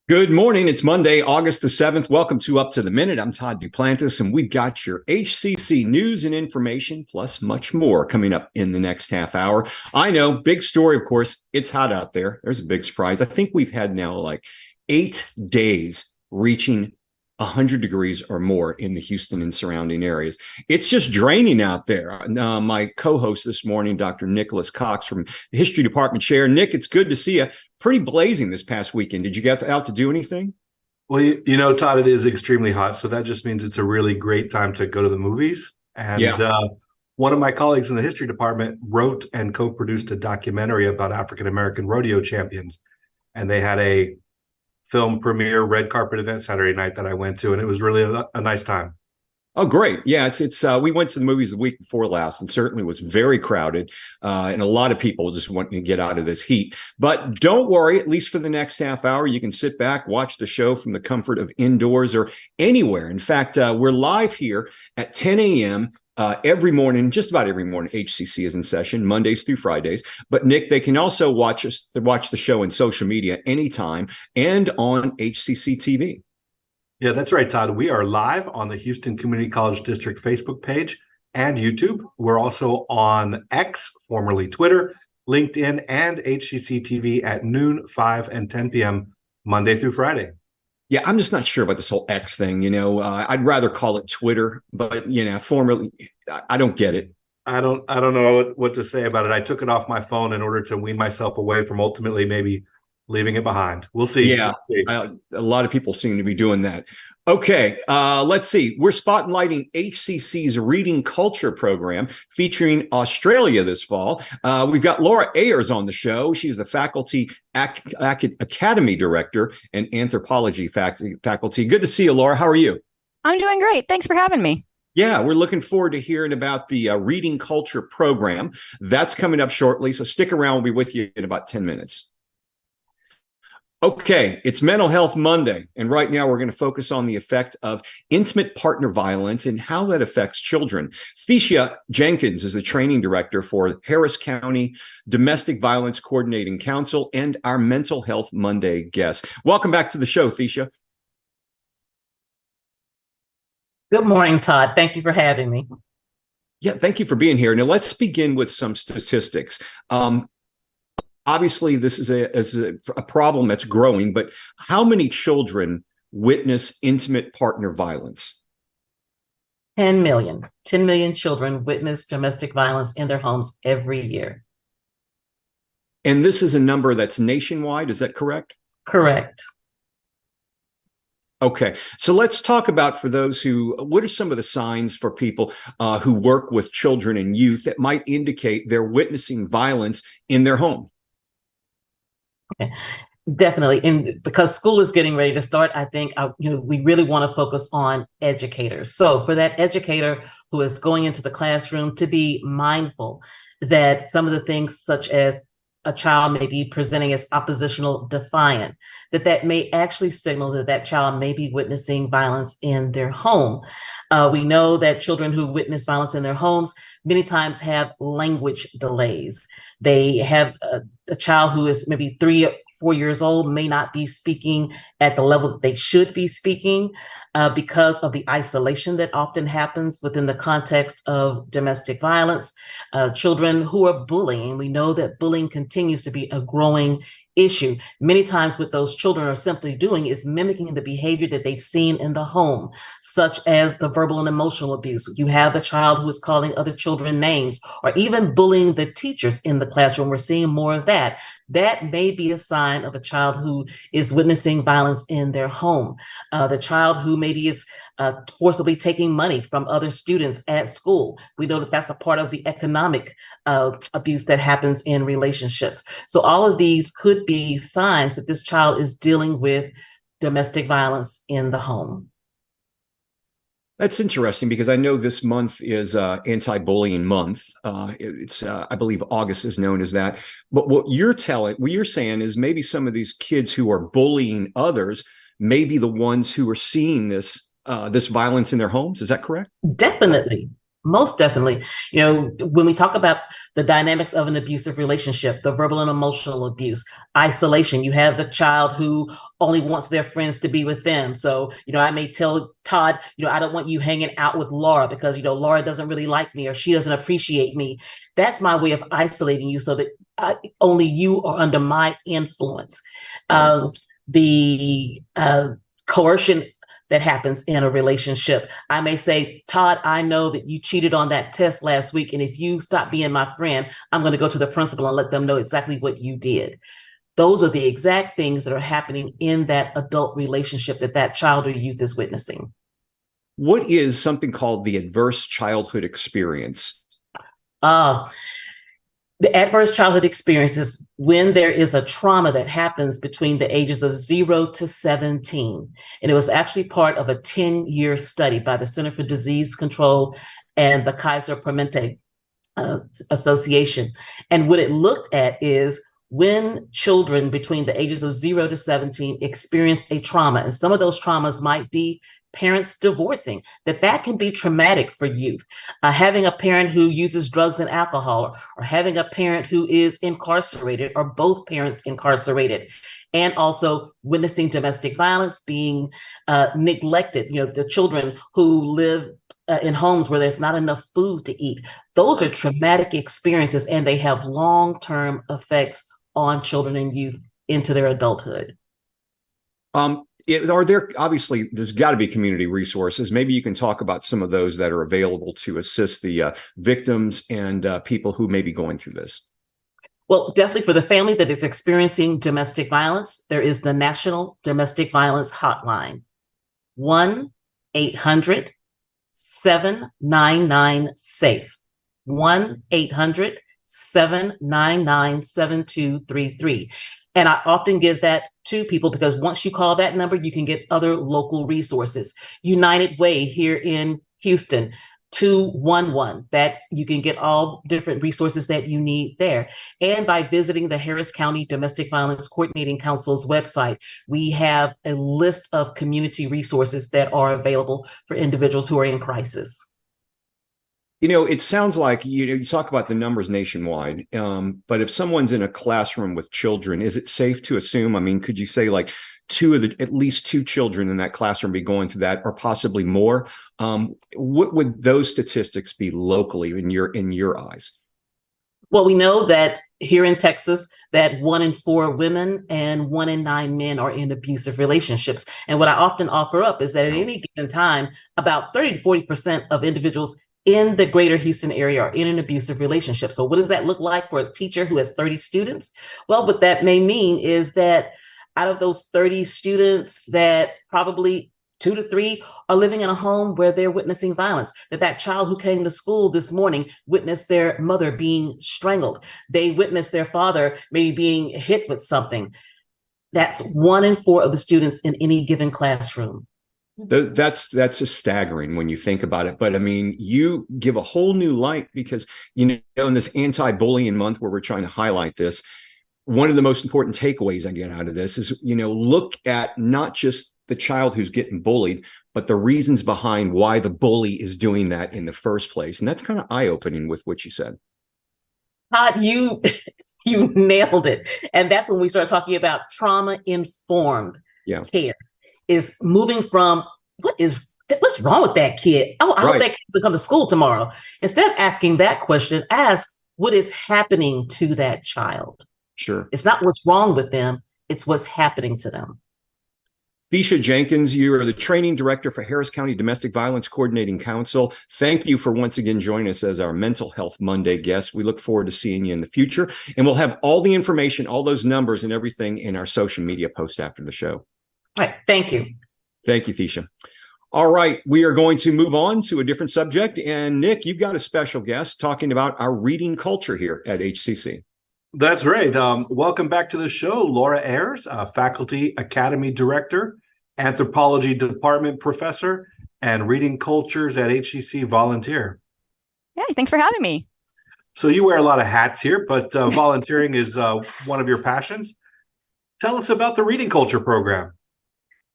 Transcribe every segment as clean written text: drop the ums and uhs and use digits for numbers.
Good morning. It's Monday, August the 7th. Welcome to Up to the Minute. I'm Todd Duplantis, and we've got your HCC news and information, plus much more coming up in the next half hour. I know, big story, of course. It's hot out there. There's a big surprise. I think we've had now like 8 days reaching 100 degrees or more in the Houston and surrounding areas. It's just draining out there. My co-host this morning, Dr. Nicholas Cox from the History Department Chair. Nick, it's good to see you. Pretty blazing this past weekend. Did you get out to do anything? Well, Todd, it is extremely hot. So that just means it's a really great time to go to the movies. And Yeah. one of my colleagues in the history department wrote and co-produced a documentary about African American rodeo champions. And they had a film premiere red carpet event Saturday night that I went to, and it was really a nice time. Oh, great. Yeah, it's we went to the movies the week before last and certainly was very crowded. And a lot of people just wanting to get out of this heat. But don't worry, at least for the next half hour, you can sit back, watch the show from the comfort of indoors or anywhere. In fact, we're live here at 10 a.m. Every morning, just about every morning. HCC is in session Mondays through Fridays. But Nick, they can also watch the show in social media anytime and on HCCTV. Yeah, that's right, Todd. We are live on the Houston Community College District Facebook page and YouTube. We're also on X, formerly Twitter, LinkedIn, and HCC TV at noon, 5, and 10 p.m. Monday through Friday. Yeah, I'm just not sure about this whole X thing. I'd rather call it Twitter, but formerly, I don't get it. I don't know what to say about it. I took it off my phone in order to wean myself away from ultimately maybe leaving it behind. We'll see. Yeah, a lot of people seem to be doing that. Okay, let's see. We're spotlighting HCC's Reading Culture program featuring Australia this fall. We've got Laura Ayres on the show. She's the Faculty Academy Director and Anthropology faculty. Good to see you, Laura. How are you? I'm doing great. Thanks for having me. Yeah, we're looking forward to hearing about the Reading Culture program. That's coming up shortly, so stick around. We'll be with you in about 10 minutes. Okay, it's Mental Health Monday, and right now we're going to focus on the effect of intimate partner violence and how that affects children. Thecia Jenkins is the training director for Harris County Domestic Violence Coordinating Council and our Mental Health Monday guest. Welcome back to the show, Thecia. Good morning, Todd. Thank you for having me. Yeah, thank you for being here. Now, let's begin with some statistics. Obviously, this is a problem that's growing, but how many children witness intimate partner violence? 10 million. 10 million children witness domestic violence in their homes every year. And this is a number that's nationwide, is that correct? Correct. Okay, so let's talk about what are some of the signs for people who work with children and youth that might indicate they're witnessing violence in their home? Okay. Definitely. And because school is getting ready to start, I think we really want to focus on educators. So for that educator who is going into the classroom to be mindful that some of the things such as a child may be presenting as oppositional defiant, that may actually signal that child may be witnessing violence in their home. We know that children who witness violence in their homes many times have language delays. They have a child who is maybe 3 or 4 years old may not be speaking at the level that they should be speaking because of the isolation that often happens within the context of domestic violence. Children who are bullying, we know that bullying continues to be a growing issue. Many times what those children are simply doing is mimicking the behavior that they've seen in the home, such as the verbal and emotional abuse. You have the child who is calling other children names or even bullying the teachers in the classroom. We're seeing more of that. That may be a sign of a child who is witnessing violence in their home. The child who maybe is forcibly taking money from other students at school. We know that that's a part of the economic abuse that happens in relationships. So all of these could be signs that this child is dealing with domestic violence in the home. That's interesting because I know this month is anti-bullying month. I believe August is known as that. But what you're saying is maybe some of these kids who are bullying others may be the ones who are seeing this violence in their homes. Is that correct? Definitely. Most definitely. When we talk about the dynamics of an abusive relationship, the verbal and emotional abuse, isolation, you have the child who only wants their friends to be with them. So, I may tell Todd, I don't want you hanging out with Laura because, Laura doesn't really like me or she doesn't appreciate me. That's my way of isolating you so that only you are under my influence. The coercion that happens in a relationship. I may say, Todd, I know that you cheated on that test last week. And if you stop being my friend, I'm going to go to the principal and let them know exactly what you did. Those are the exact things that are happening in that adult relationship that child or youth is witnessing. What is something called the adverse childhood experience? The adverse childhood experience is when there is a trauma that happens between the ages of 0 to 17. And it was actually part of a 10-year study by the Center for Disease Control and the Kaiser Permanente Association. And what it looked at is when children between the ages of 0 to 17 experience a trauma, and some of those traumas might be parents divorcing, that can be traumatic for youth. Having a parent who uses drugs and alcohol, or having a parent who is incarcerated, or both parents incarcerated, and also witnessing domestic violence, being neglected, the children who live in homes where there's not enough food to eat. Those are traumatic experiences, and they have long-term effects on children and youth into their adulthood. Obviously, there's got to be community resources. Maybe you can talk about some of those that are available to assist the victims and people who may be going through this. Well, definitely for the family that is experiencing domestic violence, there is the National Domestic Violence Hotline, 1-800-799-SAFE, 1-800-799-7233. And I often give that to people because once you call that number, you can get other local resources. United Way here in Houston, 211, that you can get all different resources that you need there. And by visiting the Harris County Domestic Violence Coordinating Council's website, we have a list of community resources that are available for individuals who are in crisis. It sounds like you talk about the numbers nationwide, but if someone's in a classroom with children, is it safe to assume? I mean, could you say like at least two children in that classroom be going through that, or possibly more? What would those statistics be locally in your eyes? Well, we know that here in Texas, that 1 in 4 women and 1 in 9 men are in abusive relationships. And what I often offer up is that at any given time, about 30 to 40% of individuals in the greater Houston area are in an abusive relationship. So what does that look like for a teacher who has 30 students? Well, what that may mean is that out of those 30 students, that probably 2 to 3 are living in a home where they're witnessing violence. That child who came to school this morning witnessed their mother being strangled. They witnessed their father maybe being hit with something. That's 1 in 4 of the students in any given classroom. That's just staggering when you think about it. But I mean, you give a whole new light because, in this anti-bullying month where we're trying to highlight this, one of the most important takeaways I get out of this is, look at not just the child who's getting bullied, but the reasons behind why the bully is doing that in the first place. And that's kind of eye-opening with what you said. Todd, you nailed it. And that's when we start talking about trauma-informed care. Is moving from what's wrong with that kid? Oh, I hope that kid's gonna come to school tomorrow. Instead of asking that question, ask what is happening to that child. Sure. It's not what's wrong with them, it's what's happening to them. Thecia Jenkins, you are the training director for Harris County Domestic Violence Coordinating Council. Thank you for once again joining us as our Mental Health Monday guest. We look forward to seeing you in the future. And we'll have all the information, all those numbers and everything in our social media post after the show. All right. Thank you. Thank you, Thecia. All right. We are going to move on to a different subject. And Nick, you've got a special guest talking about our reading culture here at HCC. That's right. Welcome back to the show, Laura Ayres, Faculty Academy Director, Anthropology Department Professor, and Reading Cultures at HCC volunteer. Yeah, thanks for having me. So you wear a lot of hats here, but volunteering is one of your passions. Tell us about the Reading Culture program.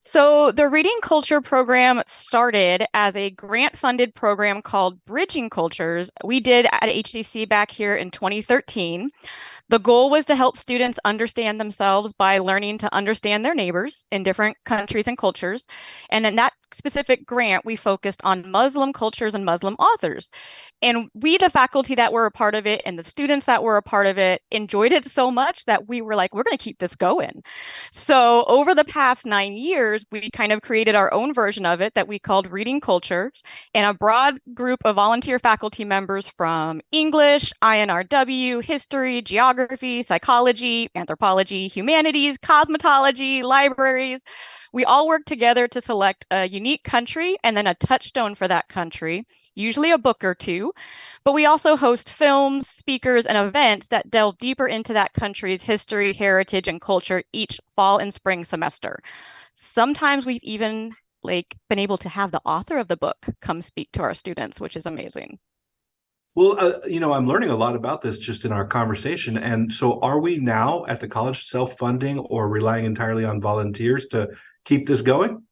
So the Reading Culture program started as a grant-funded program called Bridging Cultures. We did at HCC back here in 2013. The goal was to help students understand themselves by learning to understand their neighbors in different countries and cultures. And in that specific grant, we focused on Muslim cultures and Muslim authors. And we, the faculty that were a part of it and the students that were a part of it, enjoyed it so much that we were like, we're going to keep this going. So over the past 9 years, we kind of created our own version of it that we called Reading Cultures, and a broad group of volunteer faculty members from English, INRW, history, geography, psychology, anthropology, humanities, cosmetology, libraries. We all work together to select a unique country and then a touchstone for that country, usually a book or two. But we also host films, speakers, and events that delve deeper into that country's history, heritage, and culture each fall and spring semester. Sometimes we've even been able to have the author of the book come speak to our students, which is amazing. Well, I'm learning a lot about this just in our conversation. And so are we now at the college self-funding or relying entirely on volunteers to keep this going?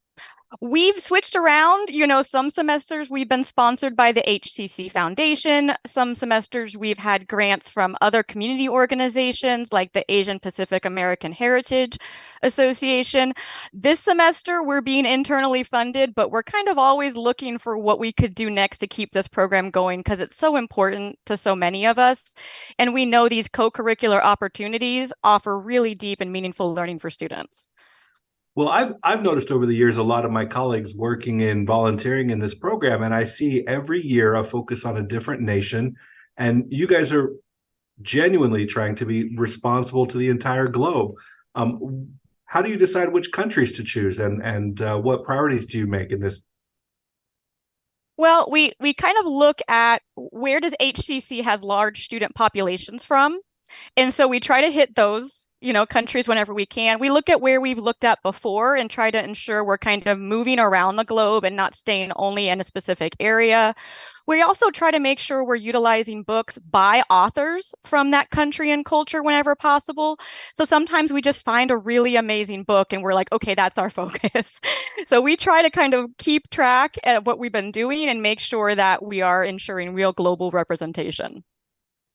We've switched around. Some semesters we've been sponsored by the HCC Foundation. Some semesters we've had grants from other community organizations like the Asian Pacific American Heritage Association. This semester we're being internally funded, but we're kind of always looking for what we could do next to keep this program going because it's so important to so many of us. And we know these co-curricular opportunities offer really deep and meaningful learning for students. Well, I've noticed over the years a lot of my colleagues working in volunteering in this program, and I see every year a focus on a different nation. And you guys are genuinely trying to be responsible to the entire globe. How do you decide which countries to choose, and what priorities do you make in this? Well, we kind of look at where does HCC has large student populations from. And so we try to hit those, countries whenever we can. We look at where we've looked at before and try to ensure we're kind of moving around the globe and not staying only in a specific area. We also try to make sure we're utilizing books by authors from that country and culture whenever possible. So sometimes we just find a really amazing book and we're like, okay, that's our focus. So we try to kind of keep track of what we've been doing and make sure that we are ensuring real global representation.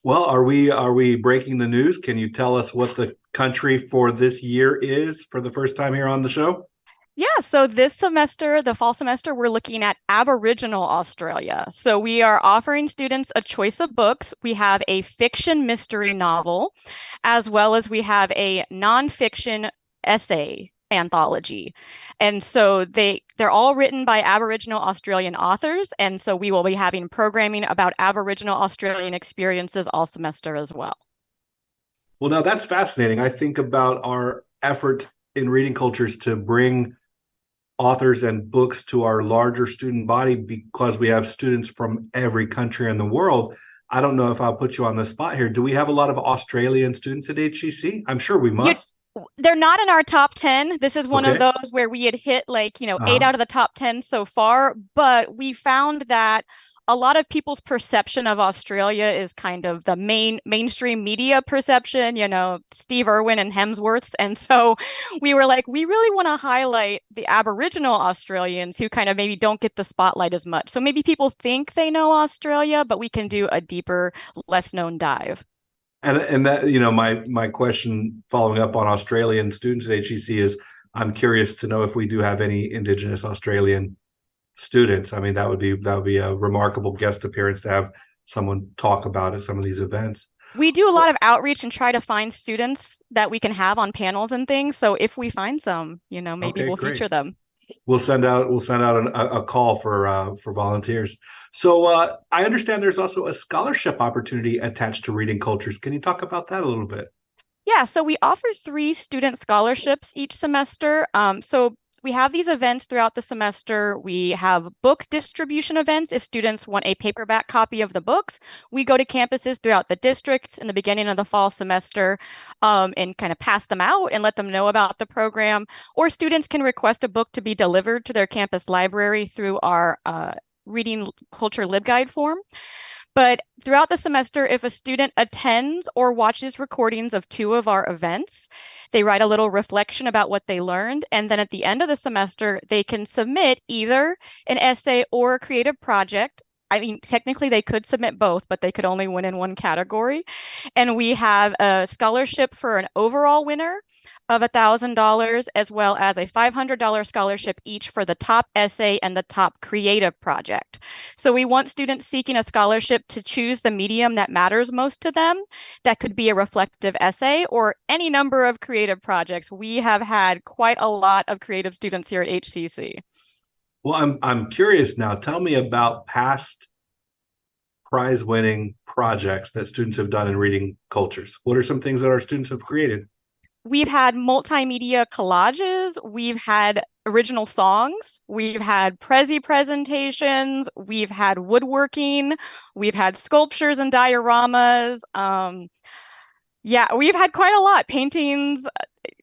Well, are we breaking the news? Can you tell us what the country for this year is for the first time here on the show? Yeah, so this semester, the fall semester, we're looking at Aboriginal Australia. So we are offering students a choice of books. We have a fiction mystery novel, as well as we have a nonfiction essay anthology. And so they're all written by Aboriginal Australian authors. And so we will be having programming about Aboriginal Australian experiences all semester as well. Well, now that's fascinating. I think about our effort in Reading Cultures to bring authors and books to our larger student body because we have students from every country in the world. I don't know if I'll put you on the spot here. Do we have a lot of Australian students at HCC? I'm sure we must. They're not in our top 10. This is one of those where we had hit 8 out of the top 10 so far, but we found that a lot of people's perception of Australia is kind of the mainstream media perception, Steve Irwin and Hemsworths. And so we were like, we really want to highlight the Aboriginal Australians who kind of maybe don't get the spotlight as much. So maybe people think they know Australia, but we can do a deeper, less known dive. And that, my question following up on Australian students at HCC is, I'm curious to know if we do have any Indigenous Australian students. I mean, that would be a remarkable guest appearance to have someone talk about at some of these events. We do a lot of outreach and try to find students that we can have on panels and things. So if we find some, maybe we'll feature them. We'll send out a call for volunteers. So I understand there's also a scholarship opportunity attached to Reading Cultures. Can you talk about that a little bit? Yeah, so we offer 3 student scholarships each semester. So we have these events throughout the semester. We have book distribution events. If students want a paperback copy of the books, we go to campuses throughout the districts in the beginning of the fall semester and kind of pass them out and let them know about the program. Or students can request a book to be delivered to their campus library through our Reading Culture LibGuide form. But throughout the semester, if a student attends or watches recordings of 2 of our events, they write a little reflection about what they learned. And then at the end of the semester, they can submit either an essay or a creative project. I mean, technically they could submit both, but they could only win in one category. And we have a scholarship for an overall winner of $1,000, as well as a $500 scholarship each for the top essay and the top creative project. So we want students seeking a scholarship to choose the medium that matters most to them. That could be a reflective essay or any number of creative projects. We have had quite a lot of creative students here at HCC. Well, I'm curious now. Tell me about past prize-winning projects that students have done in reading cultures. What are some things that our students have created? We've had multimedia collages, we've had original songs, we've had Prezi presentations, we've had woodworking, we've had sculptures and dioramas. Yeah, we've had quite a lot. Paintings,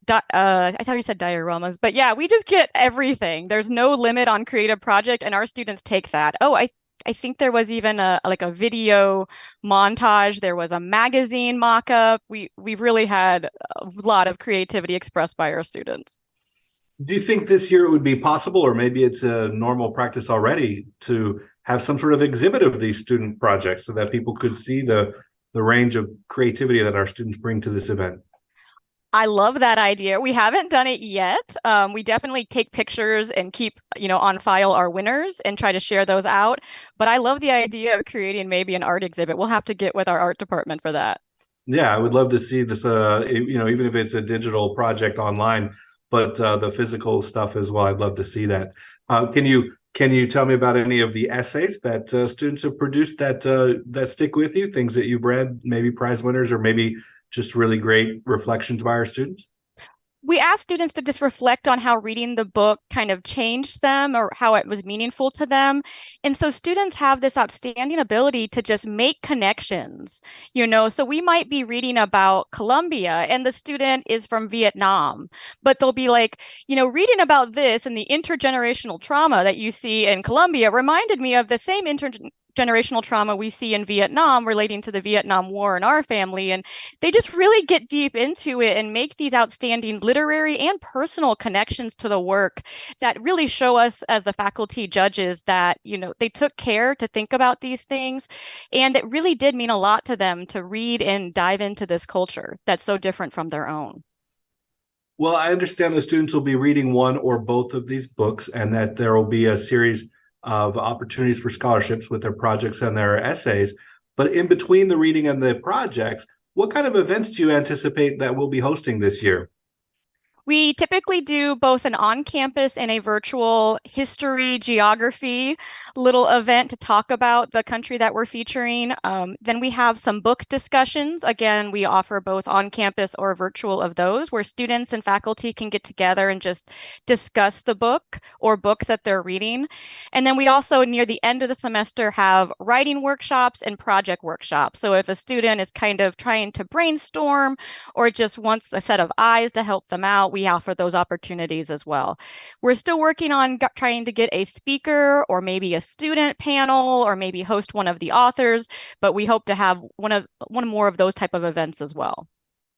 I thought you said dioramas, but yeah, we just get everything. There's no limit on creative project, and our students take that. Oh, I think there was even a video montage. There was a magazine mock-up. We've really had a lot of creativity expressed by our students. Do you think this year it would be possible, or maybe it's a normal practice already, to have some sort of exhibit of these student projects so that people could see the range of creativity that our students bring to this event? I love that idea. We haven't done it yet. We definitely take pictures and keep, on file our winners and try to share those out. But I love the idea of creating maybe an art exhibit. We'll have to get with our art department for that. Yeah, I would love to see this, even if it's a digital project online, but the physical stuff as well. I'd love to see that. Can you tell me about any of the essays that students have produced that stick with you, things that you've read, maybe prize winners, or maybe just really great reflections by our students? We asked students to just reflect on how reading the book kind of changed them or how it was meaningful to them. And so students have this outstanding ability to just make connections, so we might be reading about Colombia and the student is from Vietnam, but they'll be like, reading about this and the intergenerational trauma that you see in Colombia reminded me of the same intergenerational trauma we see in Vietnam relating to the Vietnam War in our family. And they just really get deep into it and make these outstanding literary and personal connections to the work that really show us as the faculty judges that, they took care to think about these things. And it really did mean a lot to them to read and dive into this culture that's so different from their own. Well, I understand the students will be reading one or both of these books, and that there will be a series of opportunities for scholarships with their projects and their essays. But in between the reading and the projects, what kind of events do you anticipate that we'll be hosting this year? We typically do both an on-campus and a virtual history, geography little event to talk about the country that we're featuring. Then we have some book discussions. Again, we offer both on-campus or virtual of those where students and faculty can get together and just discuss the book or books that they're reading. And then we also, near the end of the semester, have writing workshops and project workshops. So if a student is kind of trying to brainstorm or just wants a set of eyes to help them out, we offer those opportunities as well. We're still working on trying to get a speaker or maybe a student panel or maybe host one of the authors, but we hope to have one more of those type of events as well.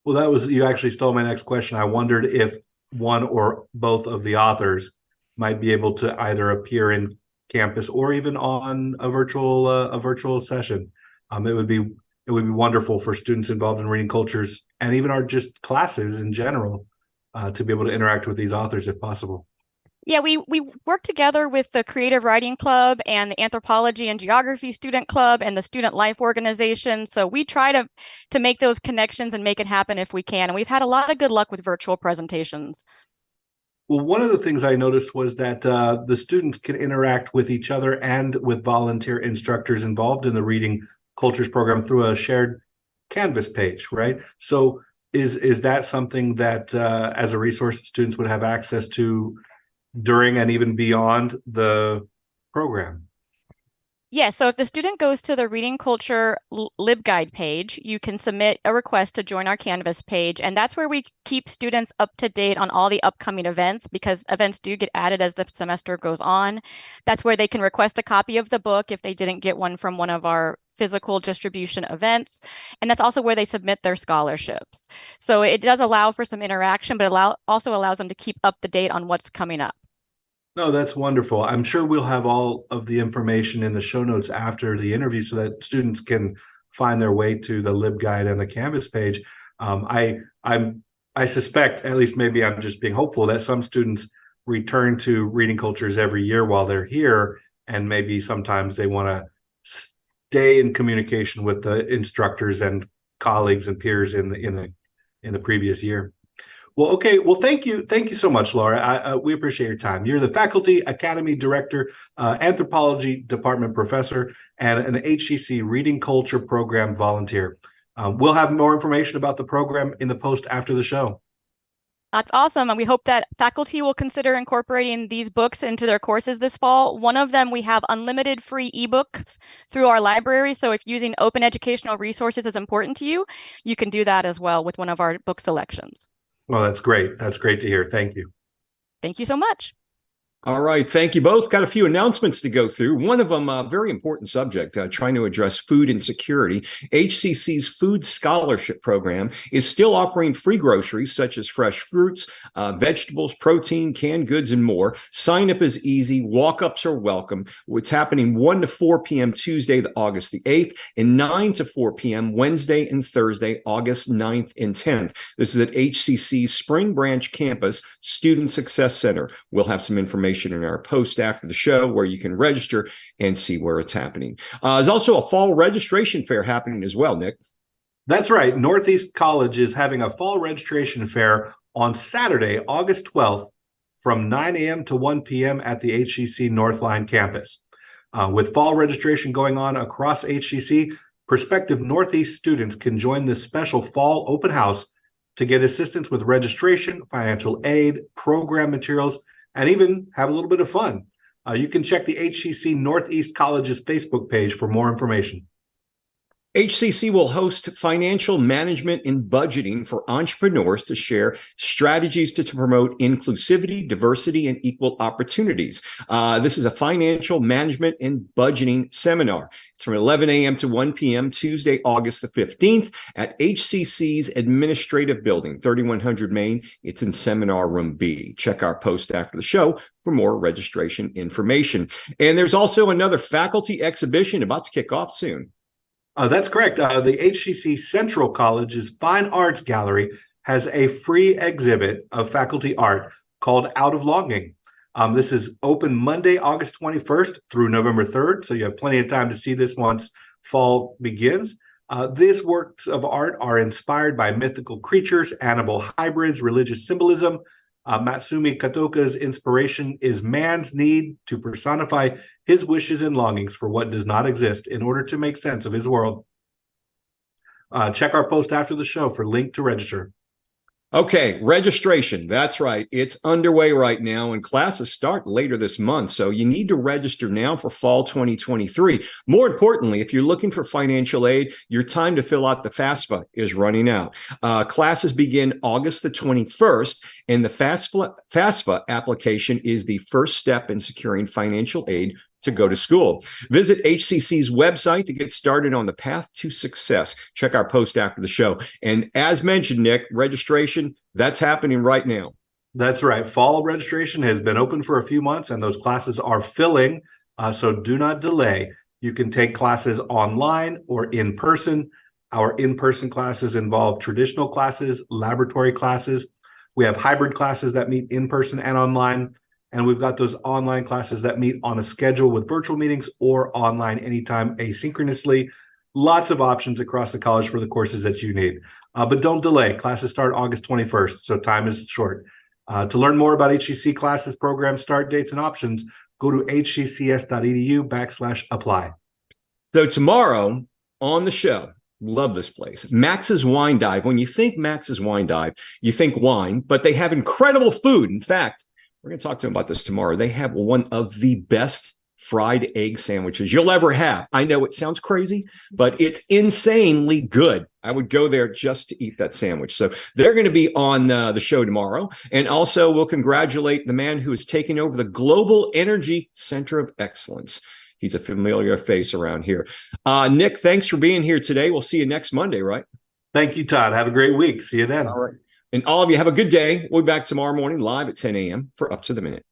Well, you actually stole my next question. I wondered if one or both of the authors might be able to either appear in campus or even on a virtual session. It would be wonderful for students involved in reading cultures and even our just classes in general to be able to interact with these authors if possible. Yeah, we work together with the Creative Writing Club and the Anthropology and Geography Student Club and the Student Life Organization. So we try to make those connections and make it happen if we can. And we've had a lot of good luck with virtual presentations. Well, one of the things I noticed was that the students can interact with each other and with volunteer instructors involved in the Reading Cultures program through a shared Canvas page, right? So is that something that as a resource students would have access to during and even beyond the program? Yeah, so if the student goes to the Reading Culture LibGuide page, you can submit a request to join our Canvas page, and that's where we keep students up to date on all the upcoming events because events do get added as the semester goes on. That's where they can request a copy of the book if they didn't get one from one of our physical distribution events. And that's also where they submit their scholarships. So it does allow for some interaction, but also allows them to keep up to date on what's coming up. No, that's wonderful. I'm sure we'll have all of the information in the show notes after the interview so that students can find their way to the LibGuide and the Canvas page. I suspect, at least maybe I'm just being hopeful, that some students return to reading cultures every year while they're here, and maybe sometimes they want to stay in communication with the instructors and colleagues and peers in the previous year. Well, okay. Well, thank you so much, Laura. We appreciate your time. You're the Faculty Academy Director, Anthropology Department Professor, and an HCC Reading Culture Program volunteer. We'll have more information about the program in the post after the show. That's awesome. And we hope that faculty will consider incorporating these books into their courses this fall. One of them, we have unlimited free ebooks through our library. So if using open educational resources is important to you, you can do that as well with one of our book selections. Well, that's great. That's great to hear. Thank you. Thank you so much. All right. Thank you both. Got a few announcements to go through. One of them, a very important subject, trying to address food insecurity. HCC's Food Scholarship Program is still offering free groceries such as fresh fruits, vegetables, protein, canned goods, and more. Sign up is easy. Walk-ups are welcome. It's happening 1 to 4 p.m. Tuesday, August the 8th, and 9 to 4 p.m. Wednesday and Thursday, August 9th and 10th. This is at HCC's Spring Branch Campus Student Success Center. We'll have some information in our post after the show where you can register and see where it's happening. There's also a fall registration fair happening as well, Nick. That's right. Northeast College is having a fall registration fair on Saturday, August 12th from 9 a.m. to 1 p.m. at the HCC Northline campus. With fall registration going on across HCC, prospective Northeast students can join this special fall open house to get assistance with registration, financial aid, program materials, and even have a little bit of fun. You can check the HCC Northeast College's Facebook page for more information. HCC will host financial management and budgeting for entrepreneurs to share strategies to promote inclusivity, diversity, and equal opportunities. This is a financial management and budgeting seminar. It's from 11 a.m. to 1 p.m. Tuesday, August the 15th at HCC's Administrative Building, 3100 Main. It's in Seminar Room B. Check our post after the show for more registration information. And there's also another faculty exhibition about to kick off soon. That's correct. The HCC Central College's Fine Arts Gallery has a free exhibit of faculty art called Out of Longing. This is open Monday, August 21st through November 3rd, so you have plenty of time to see this once fall begins. These works of art are inspired by mythical creatures, animal hybrids, religious symbolism. Matsumi Katoka's inspiration is man's need to personify his wishes and longings for what does not exist in order to make sense of his world. Check our post after the show for link to register. Okay, registration. That's right. It's underway right now, and classes start later this month. So you need to register now for fall 2023. More importantly, if you're looking for financial aid, your time to fill out the FAFSA is running out. Classes begin August the 21st, and the FAFSA application is the first step in securing financial aid to go to school. Visit HCC's website to get started on the path to success. Check our post after the show. And as mentioned, Nick, registration, that's happening right now. That's right. Fall registration has been open for a few months, and those classes are filling, so do not delay. You can take classes online or in person. Our in-person classes involve traditional classes, laboratory classes. We have hybrid classes that meet in person and online. And we've got those online classes that meet on a schedule with virtual meetings or online anytime asynchronously. Lots of options across the college for the courses that you need. But don't delay. Classes start August 21st, so time is short. To learn more about HCC classes, programs, start dates, and options, go to hccs.edu/apply. So tomorrow on the show, love this place, Max's Wine Dive. When you think Max's Wine Dive, you think wine, but they have incredible food. In fact, we're going to talk to them about this tomorrow. They have one of the best fried egg sandwiches you'll ever have. I know it sounds crazy, but it's insanely good. I would go there just to eat that sandwich. So they're going to be on the show tomorrow. And also we'll congratulate the man who is taking over the Global Energy Center of Excellence. He's a familiar face around here. Nick, thanks for being here today. We'll see you next Monday, right? Thank you, Todd. Have a great week. See you then. All right. And all of you have a good day. We'll be back tomorrow morning live at 10 a.m. for Up to the Minute.